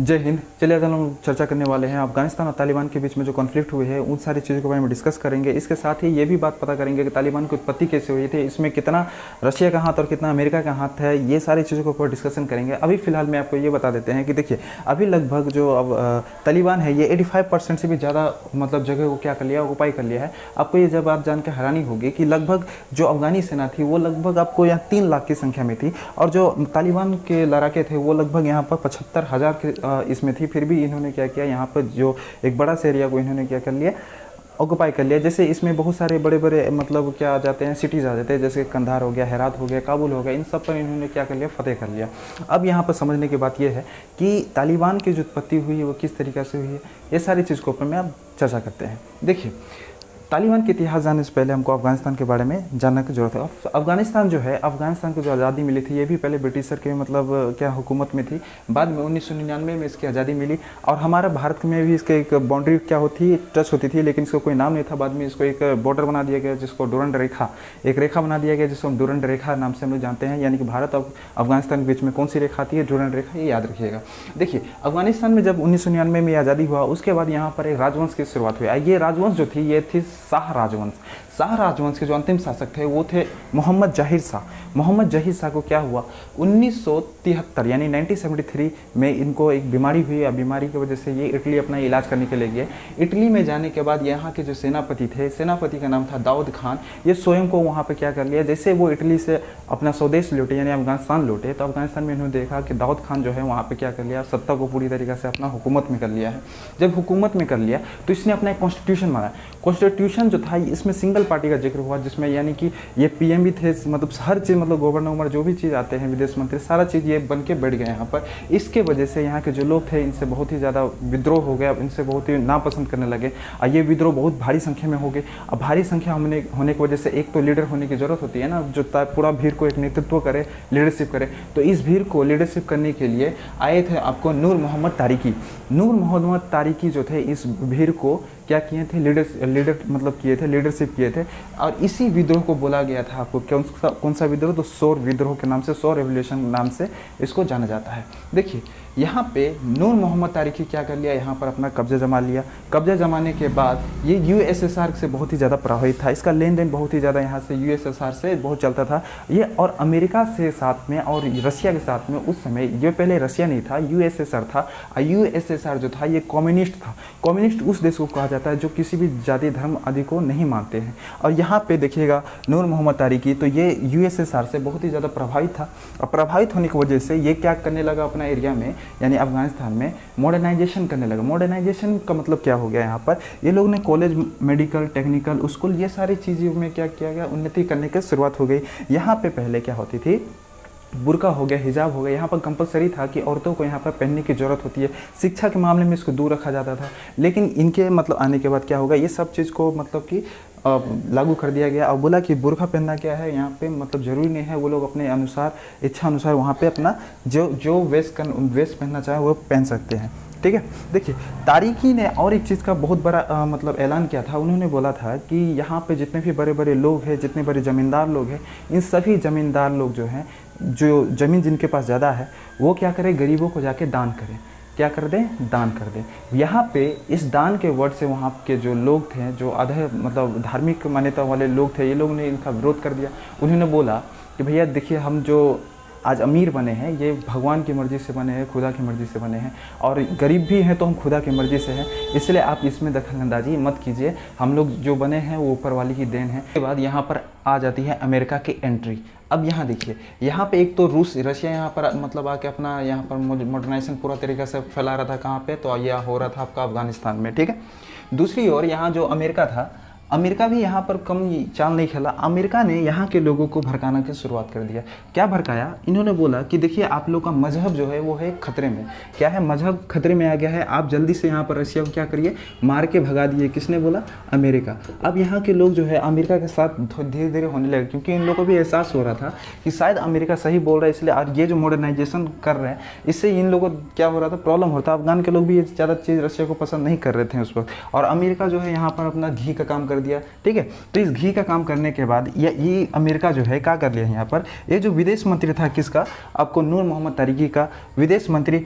जय हिंद। चलिए आज हम लोग चर्चा करने वाले हैं अफगानिस्तान और तालिबान के बीच में जो कॉन्फ्लिक्ट हुए हैं उन सारी चीज़ों के बारे में डिस्कस करेंगे। इसके साथ ही ये भी बात पता करेंगे कि तालिबान की उत्पत्ति कैसे हुई थी, इसमें कितना रशिया का हाथ और कितना अमेरिका का हाथ है, ये सारी चीज़ों के ऊपर डिस्कशन करेंगे। अभी फिलहाल में आपको ये बता देते हैं कि देखिए अभी लगभग जो अब तालिबान है ये 85% से भी ज़्यादा मतलब जगह को क्या कर लिया, ऑक्युपाई कर लिया है। आपको ये जब बात जान के हैरानी होगी कि लगभग जो अफगानी सेना थी वो लगभग आपको यहाँ 3 लाख की संख्या में थी और जो तालिबान के लड़ाके थे वो लगभग यहाँ पर 75,000 के इसमें थी। फिर भी इन्होंने क्या किया, यहाँ पर जो एक बड़ा से एरिया को इन्होंने क्या कर लिया, ऑक्युपाई कर लिया। जैसे इसमें बहुत सारे बड़े बड़े मतलब क्या आ जाते हैं, सिटीज़ आ जाते हैं, जैसे कंधार हो गया, हेरात हो गया, काबुल हो गया, इन सब पर इन्होंने क्या कर लिया, फतेह कर लिया। अब यहाँ पर समझने की बात यह है कि तालिबान की जो उत्पत्ति हुई है वो किस तरीक़े से हुई है, ये सारी चीज़ के ऊपर में आप चर्चा करते हैं। देखिए तालिबान के इतिहास जानने से पहले हमको अफगानिस्तान के बारे में जानने की ज़रूरत है। अफगानिस्तान जो है, अफगानिस्तान को जो आज़ादी मिली थी ये भी पहले ब्रिटिशर के मतलब क्या हुकूमत में थी। बाद में 1999 में इसकी आज़ादी मिली और हमारा भारत में भी इसके एक बाउंड्री क्या होती, टच होती थी, लेकिन इसको कोई नाम नहीं था। बाद में इसको एक बॉर्डर बना दिया गया जिसको डुरंड रेखा, एक रेखा बना दिया गया जिसको हम डुरंड रेखा नाम से हम लोग जानते हैं। यानी कि भारत और अफगानिस्तान के बीच में कौन सी रेखा आती है, डुरंड रेखा, ये याद रखिएगा। देखिए अफगानिस्तान में जब 1999 में आज़ादी हुआ उसके बाद यहाँ पर एक राजवंश की शुरुआत हुई। ये राजवंश जो थी ये थी शाह राजवंश। शाह राजवंश के जो अंतिम शासक थे वो थे मोहम्मद जहीर शाह। मोहम्मद जहीर शाह को क्या हुआ, 1973 यानी 1973 में इनको एक बीमारी हुई। और बीमारी की वजह से ये इटली अपना इलाज करने के लिए गए। इटली में जाने के बाद यहाँ के जो सेनापति थे, सेनापति का नाम था दाऊद खान, ये स्वयं को वहाँ पे क्या कर लिया, जैसे वो इटली से अपना स्वदेश लौटे यानी अफगानिस्तान लौटे तो अफगानिस्तान में इन्होंने देखा कि दाऊद खान जो है वहाँ पे क्या कर लिया, सत्ता को पूरी तरीके से अपना हुकूमत में कर लिया है। जब हुकूमत में कर लिया तो इसने अपना एक कॉन्स्टिट्यूशन बनाया। कॉन्स्टिट्यूशन जो था इसमें सिंगल पार्टी का जिक्र हुआ, जिसमें यानी कि ये पीएम भी थे, मतलब हर चीज़ मतलब गवर्नर जो भी चीज़ आते हैं, विदेश मंत्री, सारा चीज़ ये बन के बैठ गए यहाँ पर। इसके वजह से यहाँ के जो लोग थे इनसे बहुत ही ज़्यादा विद्रोह हो गया, इनसे बहुत ही नापसंद करने लगे और ये विद्रोह बहुत भारी संख्या में हो गए। अब भारी संख्या होने की वजह से एक तो लीडर होने की ज़रूरत होती है ना, जो पूरा भीड़ को एक नेतृत्व करे, लीडरशिप करे। तो इस भीड़ को लीडरशिप करने के लिए आए थे आपको नूर मोहम्मद तारिकी। नूर मोहम्मद तारिकी जो थे इस भीड़ को क्या किए थे, लीडर मतलब किए थे, लीडरशिप किए थे। और इसी विद्रोह को बोला गया था आपको कौन सा विद्रोह, तो शोर विद्रोह के नाम से, शोर रेवोल्यूशन नाम से इसको जाना जाता है। देखिए यहाँ पे नूर मोहम्मद तारिकी क्या कर लिया, यहाँ पर अपना कब्जा जमा लिया। कब्जा जमाने के बाद ये यूएसएसआर से बहुत ही ज़्यादा प्रभावित था, इसका लेन देन बहुत ही ज़्यादा यहाँ से यूएसएसआर से बहुत चलता था ये, और अमेरिका से साथ में और रशिया के साथ में। उस समय ये पहले रशिया नहीं था, यूएसएसआर था। और यूएसएसआर जो था ये कम्युनिस्ट था। कम्युनिस्ट उस देश को कहा जाता है जो किसी भी जाति धर्म आदि को नहीं मानते हैं। और यहाँ पे देखिएगा नूर मोहम्मद तारिकी तो ये यूएसएसआर से बहुत ही ज़्यादा प्रभावित था और प्रभावित होने की वजह से ये क्या करने लगा, अपना एरिया में यानी अफगानिस्तान में मॉडर्नाइजेशन करने लगा। मॉडर्नाइजेशन का मतलब क्या हो गया, यहाँ पर ये लोग ने कॉलेज, मेडिकल, टेक्निकल, स्कूल, ये सारी चीज़ों में क्या किया गया, उन्नति करने की शुरुआत हो गई। यहाँ पे पहले क्या होती थी, बुर्का हो गया, हिजाब हो गया, यहाँ पर कंपलसरी था कि औरतों को यहाँ पर पहनने की ज़रूरत होती है। शिक्षा के मामले में इसको दूर रखा जाता था, लेकिन इनके मतलब आने के बाद क्या होगा, ये सब चीज़ को मतलब कि लागू कर दिया गया और बोला कि बुर्का पहनना क्या है यहाँ पे मतलब ज़रूरी नहीं है। वो लोग अपने अनुसार, इच्छा अनुसार वहाँ पे अपना जो वेस्ट पहनना चाहे वो पहन सकते हैं। ठीक है। देखिए तारिकी ने और एक चीज़ का बहुत बड़ा मतलब ऐलान किया था। उन्होंने बोला था कि यहाँ पे जितने भी बड़े बड़े लोग हैं, जितने बड़े ज़मींदार लोग हैं, इन सभी ज़मींदार लोग जो हैं, जो ज़मीन जिनके पास ज़्यादा है वो क्या करें, गरीबों को जाके दान करें। क्या कर दें, दान कर दें। यहाँ पे इस दान के वर्ड से वहाँ के जो लोग थे, जो आधे मतलब धार्मिक मान्यता वाले लोग थे, ये लोग ने इनका विरोध कर दिया। उन्होंने बोला कि भैया देखिए हम जो आज अमीर बने हैं ये भगवान की मर्ज़ी से बने हैं, खुदा की मर्ज़ी से बने हैं, और गरीब भी हैं तो हम खुदा की मर्ज़ी से हैं, इसलिए आप इसमें दखलअंदाजी मत कीजिए। हम लोग जो बने हैं वो ऊपर वाली की देन है। उसके बाद यहाँ पर आ जाती है अमेरिका की एंट्री। अब यहाँ देखिए, यहाँ पे एक तो रशिया यहाँ पर मतलब आके अपना यहाँ पर मॉडर्नाइजेशन पूरा तरीके से फैला रहा था। कहाँ पे, तो यह हो रहा था आपका अफगानिस्तान में। ठीक है। दूसरी ओर यहाँ जो अमेरिका था, अमेरिका भी यहाँ पर कम चाल नहीं खेला। अमेरिका ने यहाँ के लोगों को भड़काना की शुरुआत कर दिया। क्या भड़काया, इन्होंने बोला कि देखिए आप लोग का मजहब जो है वो है खतरे में। क्या है, मजहब खतरे में आ गया है, आप जल्दी से यहाँ पर रशिया को क्या करिए, मार के भगा दिए। किसने बोला, अमेरिका। अब यहाँ के लोग जो है अमेरिका के साथ धीरे धीरे होने लगे, क्योंकि इन लोगों को भी एहसास हो रहा था कि शायद अमेरिका सही बोल रहा है, इसलिए और ये जो मॉडर्नाइजेशन कर रहे हैं इससे इन लोगों को क्या हो रहा था, प्रॉब्लम होता। अफगान के लोग भी ये ज़्यादा चीज़ रशिया को पसंद नहीं कर रहे थे उस वक्त। और अमेरिका जो है यहाँ पर अपना घी का काम कर कर दिया। ठीक है, तो इस घी का काम करने के बाद ये अमेरिका जो है क्या कर लिया यहाँ पर, ये जो विदेश मंत्री था किसका, आपको नूर मोहम्मद तारिकी का, विदेश मंत्री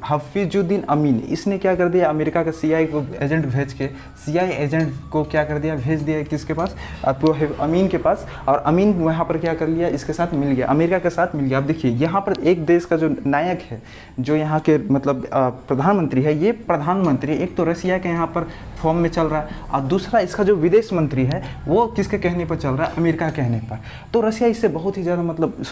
हफीजुद्दीन अमीन, इसने क्या कर दिया, अमेरिका का CIA को एजेंट भेज के, CIA एजेंट को क्या कर दिया, भेज दिया किसके पास, आपको अमीन के पास, और अमीन वहाँ पर क्या कर लिया, इसके साथ मिल गया, अमेरिका के साथ मिल गया। अब देखिए यहाँ पर एक देश का जो नायक है, जो यहाँ के मतलब प्रधानमंत्री है, ये प्रधानमंत्री एक तो रसिया के यहाँ पर फॉर्म में चल रहा है, और दूसरा इसका जो विदेश मंत्री है वो किसके कहने पर चल रहा है, अमेरिका के कहने पर। तो रसिया इससे बहुत ही ज़्यादा मतलब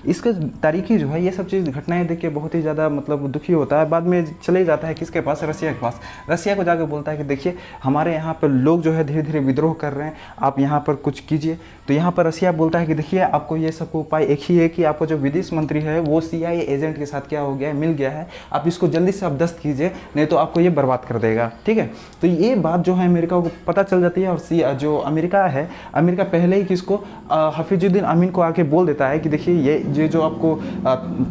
इसके तारीखी जो है ये सब चीज़ घटनाएं देख के बहुत ही ज़्यादा मतलब दुखी होता है। बाद में चले जाता है किसके पास, रसिया के पास। रसिया को जाकर बोलता है कि देखिए हमारे यहाँ पर लोग जो है धीरे धीरे विद्रोह कर रहे हैं, आप यहाँ पर कुछ कीजिए। तो यहाँ पर रसिया बोलता है कि देखिए आपको ये सब उपाय एक ही है कि आपको जो विदेश मंत्री है वो CIA एजेंट के साथ क्या हो गया है, मिल गया है, आप इसको जल्दी से आप दस्त कीजिए, नहीं तो आपको ये बर्बाद कर देगा। ठीक है, तो ये बात जो है अमेरिका को पता चल जाती है, और जो अमेरिका है, अमेरिका पहले ही किसको, हफीजुद्दीन अमीन को आके बोल देता है कि देखिए ये जो आपको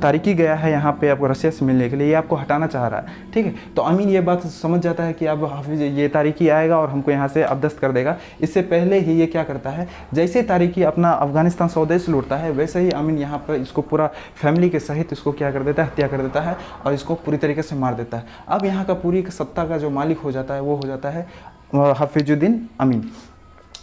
तारिकी गया है यहाँ पे आपको रसिया से मिलने के लिए, ये आपको हटाना चाह रहा है। ठीक है, तो अमीन ये बात समझ जाता है कि अब ये तारिकी आएगा और हमको यहाँ से अबदस्त कर देगा। इससे पहले ही ये क्या करता है, जैसे तारिकी अपना अफगानिस्तान स्वदेश लौटता है, वैसे ही अमीन यहाँ पर इसको पूरा फैमिली के सहित इसको क्या कर देता है, हत्या कर देता है और इसको पूरी तरीके से मार देता है। अब यहाँ का पूरी सत्ता का जो मालिक हो जाता है वो हो जाता है हफीजुद्दीन अमीन।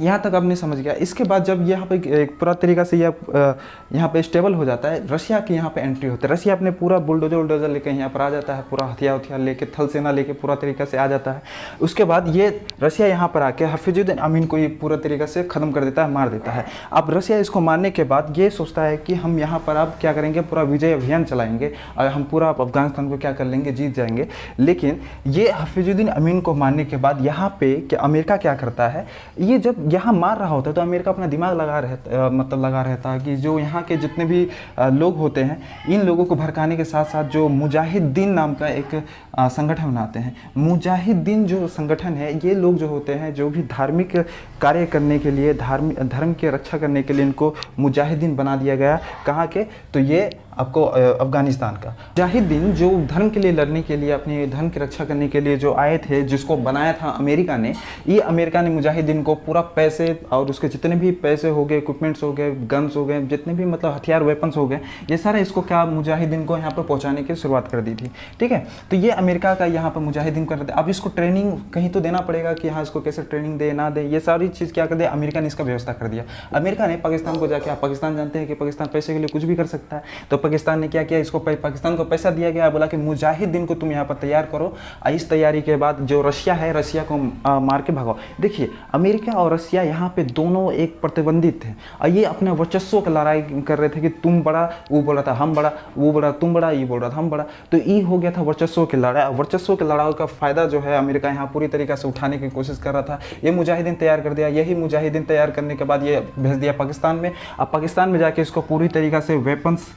यहाँ तक आपने समझ गया। इसके बाद जब यहाँ पे एक पूरा तरीका से यहाँ पे स्टेबल हो जाता है, रशिया की यहाँ पे एंट्री होती है। रशिया अपने पूरा बुलडोजर लेके यहाँ पर आ जाता है, पूरा हथियार लेके, थल सेना लेके पूरा तरीका से आ जाता है। उसके बाद ये रशिया यहाँ पर आके हफीजुद्दीन अमीन को ये पूरा तरीका से ख़त्म कर देता है, मार देता है। अब रशिया इसको मारने के बाद ये सोचता है कि हम यहाँ पर अब क्या करेंगे, पूरा विजय अभियान चलाएंगे और हम पूरा अफगानिस्तान को क्या कर लेंगे, जीत जाएंगे। लेकिन ये हफीजुद्दीन अमीन को मारने के बाद यहाँ पे अमेरिका क्या करता है, ये जब यहाँ मार रहा होता है तो अमेरिका अपना दिमाग लगा रहता है कि जो यहाँ के जितने भी लोग होते हैं, इन लोगों को भड़काने के साथ साथ जो मुजाहिदीन नाम का एक संगठन बनाते हैं। मुजाहिदीन जो संगठन है, ये लोग जो होते हैं जो भी धार्मिक कार्य करने के लिए, धर्म की रक्षा करने के लिए इनको मुजाहिदीन बना दिया गया। कहाँ के, तो ये आपको अफगानिस्तान का मुजाहिदीन जो धर्म के लिए लड़ने के लिए, अपने धर्म की रक्षा करने के लिए जो आए थे, जिसको बनाया था अमेरिका ने, ये अमेरिका ने मुजाहिदीन को पूरा पैसे और उसके जितने भी पैसे हो गए, इक्विपमेंट्स हो गए, गन्स हो गए, जितने भी मतलब हथियार वेपन्स हो गए, ये सारे इसको क्या मुजाहिदीन को यहाँ पर पहुँचाने की शुरुआत कर दी थी। ठीक है, तो ये अमेरिका का यहाँ पर मुजाहिदीन कर रहे थे। अब इसको ट्रेनिंग कहीं तो देना पड़ेगा कि हाँ इसको कैसे ट्रेनिंग दे ना दे, ये सारी चीज़ क्या कर दिया, अमेरिका ने इसका व्यवस्था कर दिया। अमेरिका ने पाकिस्तान को जाके, आप पाकिस्तान जानते हैं कि पाकिस्तान पैसे के लिए कुछ भी कर सकता है, तो पाकिस्तान ने क्या किया, इसको पाकिस्तान को पैसा दिया गया, बोला कि मुजाहिदीन को तुम यहाँ पर तैयार करो। इस तैयारी के बाद जो रशिया है, रशिया को मार के भगाओ। देखिए अमेरिका और रशिया यहाँ पे दोनों एक प्रतिबंधित थे और ये अपने वर्चस्व की लड़ाई कर रहे थे कि तुम बड़ा, वो बोल रहा था हम बड़ा, वो बड़ा तुम बड़ा, ये बोल रहा था हम बड़ा। तो ये हो गया था वर्चस्व की लड़ाई। वर्चस्व की लड़ाई का फायदा जो है अमेरिका यहाँ पूरी तरीके से उठाने की कोशिश कर रहा था। ये मुजाहिदीन तैयार कर दिया। यही मुजाहिदीन तैयार करने के बाद ये भेज दिया पाकिस्तान में। अब पाकिस्तान में जाके इसको पूरी तरीक़ा से वेपन्स,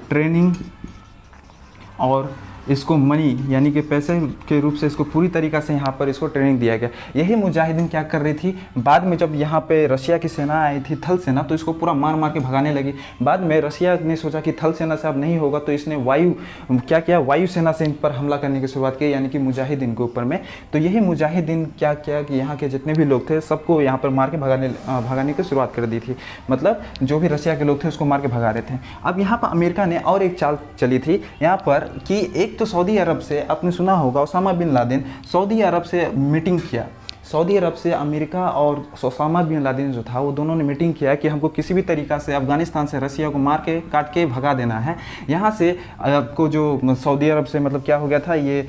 ट्रेनिंग और इसको मनी यानी कि पैसे के रूप से इसको पूरी तरीक़ा से यहाँ पर इसको ट्रेनिंग दिया गया। यही मुजाहिदीन क्या कर रही थी, बाद में जब यहाँ पे रशिया की सेना आई थी, थल सेना, तो इसको पूरा मार मार के भगाने लगी। बाद में रशिया ने सोचा कि थल सेना से अब नहीं होगा, तो इसने क्या किया, वायु सेना से इन पर हमला करने की शुरुआत की, यानी कि मुजाहिदीन के ऊपर में। तो यही मुजाहिदीन क्या किया कि यहाँ के जितने भी लोग थे सबको यहाँ पर मार के भगाने की शुरुआत कर दी थी। मतलब जो भी रशिया के लोग थे उसको मार के भगा रहे थे। अब यहाँ पर अमेरिका ने और एक चाल चली थी यहाँ पर कि एक तो सऊदी अरब से, आपने सुना होगा ओसामा बिन लादेन सऊदी अरब से मीटिंग किया। सऊदी अरब से अमेरिका और ओसामा बिन लादेन जो था वो दोनों ने मीटिंग किया कि हमको किसी भी तरीक़ा से अफगानिस्तान से रशिया को मार के काट के भगा देना है। यहाँ से आपको जो सऊदी अरब से मतलब क्या हो गया था, ये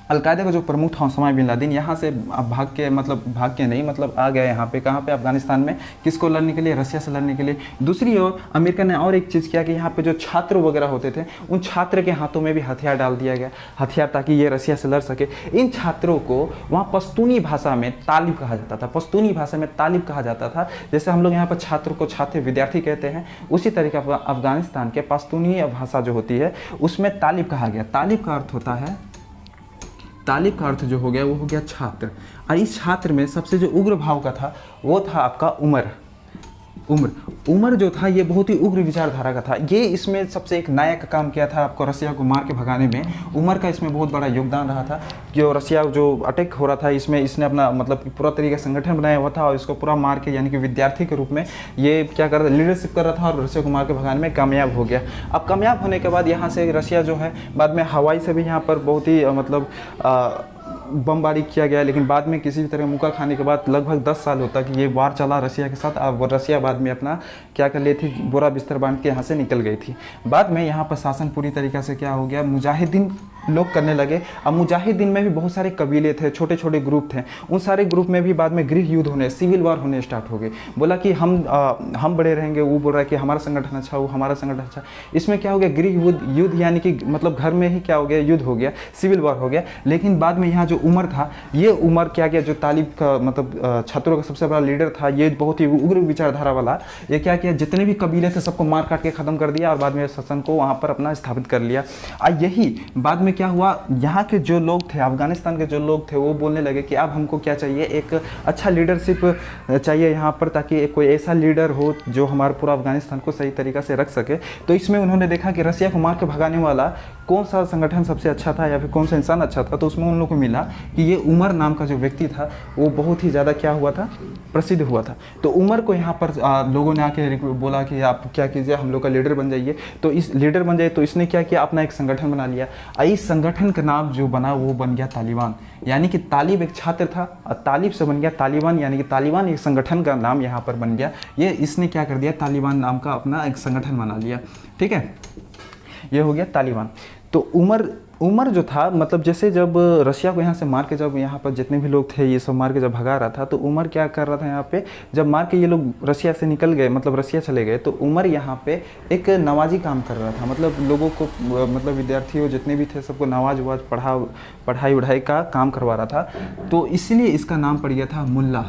अलकायदा का जो प्रमुख था ओसामा बिन लादेन, यहाँ से भाग के नहीं मतलब आ गया यहाँ पे, कहाँ पे, अफगानिस्तान में, किसको लड़ने के लिए, रशिया से लड़ने के लिए। दूसरी ओर अमेरिका ने और एक चीज़ किया कि यहाँ पे जो छात्र वगैरह होते थे उन छात्र के हाथों में भी हथियार डाल दिया गया, हथियार, ताकि ये रशिया से लड़ सके। इन छात्रों को वहाँ पश्तूनी भाषा में तालिब कहा जाता था, पश्तूनी भाषा में तालिब कहा जाता था। जैसे हम लोग यहाँ पर छात्र को छात्र विद्यार्थी कहते हैं, उसी तरीके अफगानिस्तान के पश्तूनी भाषा जो होती है उसमें तालिब कहा गया। तालिब का अर्थ होता है, तालिब का अर्थ जो हो गया वो हो गया छात्र। और इस छात्र में सबसे जो उग्र भाव का था वो था आपका उमर। उमर जो था ये बहुत ही उग्र विचारधारा का था। ये इसमें सबसे एक नायक का काम किया था आपको रसिया को मार के भगाने में। उमर का इसमें बहुत बड़ा योगदान रहा था कि रसिया जो अटैक हो रहा था इसमें इसने अपना मतलब पूरा तरीके से संगठन बनाया हुआ था और इसको पूरा मार के यानी कि विद्यार्थी के रूप में ये क्या कर रहा था, लीडरशिप कर रहा था और रसिया को मार के भगाने में कामयाब हो गया। अब कामयाब होने के बाद यहाँ से रसिया जो है बाद में हवाई से भी यहाँ पर बहुत ही मतलब बमबारी किया गया, लेकिन बाद में किसी भी तरह मुका खाने के बाद लगभग 10 सालों तक ये वार चला रसिया के साथ। अब रसिया बाद में अपना क्या कर ली थी, बोरा बिस्तर बांध के यहाँ से निकल गई थी। बाद में यहाँ पर शासन पूरी तरीक़े से क्या हो गया, मुजाहिदीन लोग करने लगे। अब मुजाहिदीन में भी बहुत सारे कबीले थे, छोटे छोटे ग्रुप थे। उन सारे ग्रुप में भी बाद में गृह युद्ध होने, सिविल वार होने स्टार्ट हो गए। बोला कि हम बड़े रहेंगे, वो बोल रहा है कि हमारा संगठन अच्छा हो, हमारा संगठन अच्छा। इसमें क्या हो गया, गृह युद्ध यानी कि मतलब घर में ही क्या हो गया, युद्ध हो गया, सिविल वार हो गया। लेकिन बाद में यहाँ जो उमर था, ये उमर क्या किया, जो तालिब का मतलब छात्रों का सबसे बड़ा लीडर था, ये बहुत ही उग्र विचारधारा वाला, ये क्या किया, जितने भी कबीले थे सबको मार काट के ख़त्म कर दिया और बाद में शासन को वहाँ पर अपना स्थापित कर लिया। यही बाद में क्या हुआ, यहाँ के जो लोग थे, अफगानिस्तान के जो लोग थे, वो बोलने लगे कि अब हमको क्या चाहिए, एक अच्छा लीडरशिप चाहिए यहाँ पर, ताकि कोई ऐसा लीडर हो जो हमारे पूरा अफगानिस्तान को सही तरीक़ा से रख सके। तो इसमें उन्होंने देखा कि रसिया को मार के भगाने वाला कौन सा संगठन सबसे अच्छा था या फिर कौन सा इंसान अच्छा था। तो उसमें उन लोगों को मिला कि ये उमर नाम का जो व्यक्ति था वो बहुत ही ज़्यादा क्या हुआ था, प्रसिद्ध हुआ था। तो उमर को यहाँ पर लोगों ने आके बोला कि आप क्या कीजिए, हम लोग का लीडर बन जाइए। तो इस लीडर बन जाए, तो इसने क्या किया, अपना एक संगठन बना लिया। इस संगठन का नाम जो बना वो बन गया तालिबान। यानी कि तालिब एक छात्र था और तालिब से बन गया तालिबान, यानी कि तालिबान एक संगठन का नाम यहाँ पर बन गया। ये इसने क्या कर दिया, तालिबान नाम का अपना एक संगठन बना लिया। ठीक है, ये हो गया तालिबान। तो उमर जो था, मतलब जैसे जब रसिया को यहाँ से मार के, जब यहाँ पर जितने भी लोग थे ये सब मार के जब भगा रहा था, तो उमर क्या कर रहा था यहाँ पे, जब मार के ये लोग रसिया से निकल गए, मतलब रसिया चले गए, तो उमर यहाँ पे एक नवाजी काम कर रहा था। मतलब लोगों को, मतलब विद्यार्थियों जितने भी थे सबको नवाज ववाज पढ़ाई वढ़ाई का काम करवा रहा था। तो इसीलिए इसका नाम पड़ गया था मुल्ला।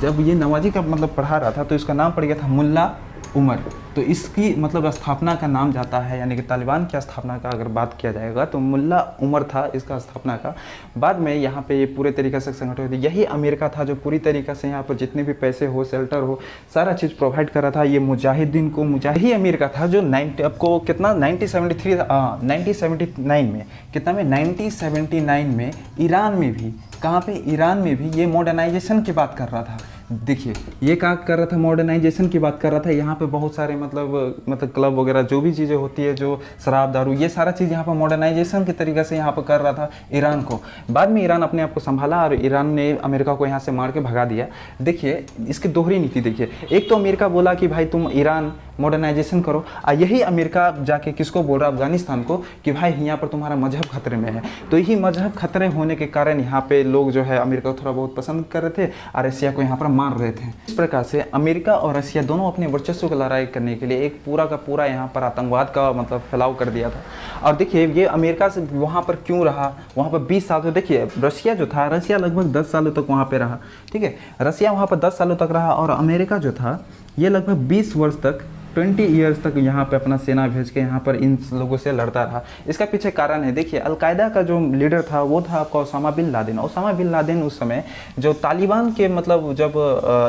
जब ये नवाजी का मतलब पढ़ा रहा था तो इसका नाम पड़ गया था मुल्ला उमर। तो इसकी मतलब स्थापना का नाम जाता है, यानी कि तालिबान की स्थापना का अगर बात किया जाएगा तो मुल्ला उमर था इसका स्थापना का। बाद में यहाँ पे ये पूरे तरीके से संगठन हुई। यही अमेरिका था जो पूरी तरीके से यहाँ पर जितने भी पैसे हो, शेल्टर हो, सारा चीज़ प्रोवाइड कर रहा था ये मुजाहिदीन को। ही अमेरिका था जो 1979 में, कितना में, 1979 में ईरान में भी, कहाँ पे, ईरान में भी ये मॉडर्नाइजेशन की बात कर रहा था। देखिए ये क्या कर रहा था, मॉडर्नाइजेशन की बात कर रहा था। यहाँ पे बहुत सारे मतलब क्लब वगैरह जो भी चीज़ें होती है, जो शराब दारू, ये सारा चीज़ यहाँ पर मॉडर्नाइजेशन के तरीके से यहाँ पर कर रहा था ईरान को। बाद में ईरान अपने आप को संभाला और ईरान ने अमेरिका को यहाँ से मार के भगा दिया। देखिए इसकी दोहरी नीति देखिए, एक तो अमेरिका बोला कि भाई तुम ईरान मॉडर्नाइजेशन करो, और यही अमेरिका जाके किसको बोल रहा, अफगानिस्तान को, कि भाई यहाँ पर तुम्हारा मजहब खतरे में है। तो यही मजहब खतरे होने के कारण यहाँ पे लोग जो है अमेरिका को थोड़ा बहुत पसंद कर रहे थे और रसिया को यहाँ पर मार रहे थे। इस प्रकार से अमेरिका और रसिया दोनों अपने वर्चस्व की लड़ाई करने के लिए एक पूरा का पूरा यहाँ पर आतंकवाद का मतलब फैलाव कर दिया था। और देखिए ये अमेरिका से वहाँ पर क्यों रहा, वहाँ पर 20 साल। तो देखिए रसिया जो था, रसिया लगभग 10 सालों तक वहाँ पर रहा। ठीक है, रसिया वहाँ पर 10 सालों तक रहा और अमेरिका जो था ये लगभग 20 वर्ष तक, 20 ईयर्स तक यहाँ पे अपना सेना भेज के यहाँ पर इन लोगों से लड़ता रहा। इसका पीछे कारण है, देखिए अलकायदा का जो लीडर था वो था आपका Osama bin Laden. Osama bin Laden उस समय जो तालिबान के मतलब जब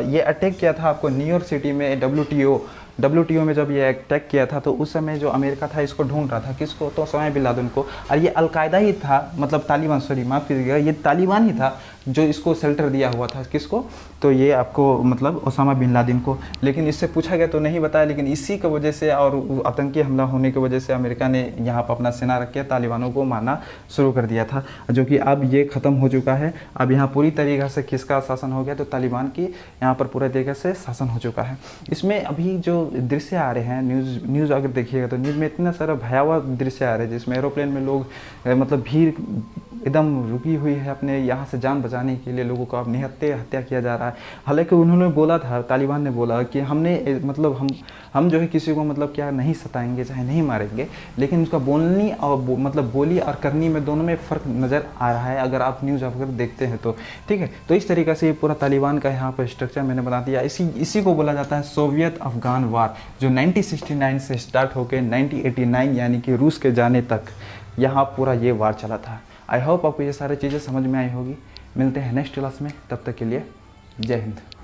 ये अटैक किया था आपको न्यूयॉर्क सिटी में, WTO में जब ये अटैक किया था, तो उस समय जो अमेरिका था इसको ढूंढ रहा था, किसको, तो ओसामा बिन लादेन को। और ये अलकायदा ही था, मतलब तालिबान, सॉरी माफ़ कीजिएगा, ये तालिबान ही था जो इसको शेल्टर दिया हुआ था। किसको, तो ये आपको मतलब ओसामा बिन लादेन को। लेकिन इससे पूछा गया तो नहीं बताया, लेकिन इसी की वजह से और आतंकी हमला होने की वजह से अमेरिका ने यहाँ पर अपना सेना रख के तालिबानों को मारना शुरू कर दिया था, जो कि अब ये ख़त्म हो चुका है। अब यहाँ पूरी तरीक़े से किसका शासन हो गया, तो तालिबान की यहाँ पर पूरे तरीके से शासन हो चुका है। इसमें अभी जो दृश्य आ रहे हैं, न्यूज़ अगर देखिएगा तो न्यूज़ में इतना सारा भयावह दृश्य आ रहे हैं, जिसमें एरोप्लेन में लोग मतलब भीड़ एकदम रुकी हुई है, अपने यहाँ से जान बचाने के लिए लोगों को अब निहत्ते हत्या किया जा रहा है। हालांकि उन्होंने बोला था, तालिबान ने बोला कि हमने मतलब हम जो है किसी को मतलब क्या नहीं सताएंगे, चाहे नहीं मारेंगे, लेकिन उसका बोलनी और मतलब बोली और करनी में दोनों में फ़र्क नज़र आ रहा है, अगर आप न्यूज़ अगर देखते हैं तो। ठीक है, तो इस तरीक़े से ये पूरा तालिबान का यहाँ पर स्ट्रक्चर मैंने बता दिया। इसी को बोला जाता है सोवियत अफगान वार, जो 1969 से स्टार्ट होकर 1989 यानी कि रूस के जाने तक यहाँ पूरा ये वार चला था। आई होप आपको ये सारी चीज़ें समझ में आई होगी। मिलते हैं नेक्स्ट क्लास में, तब तक के लिए जय हिंद।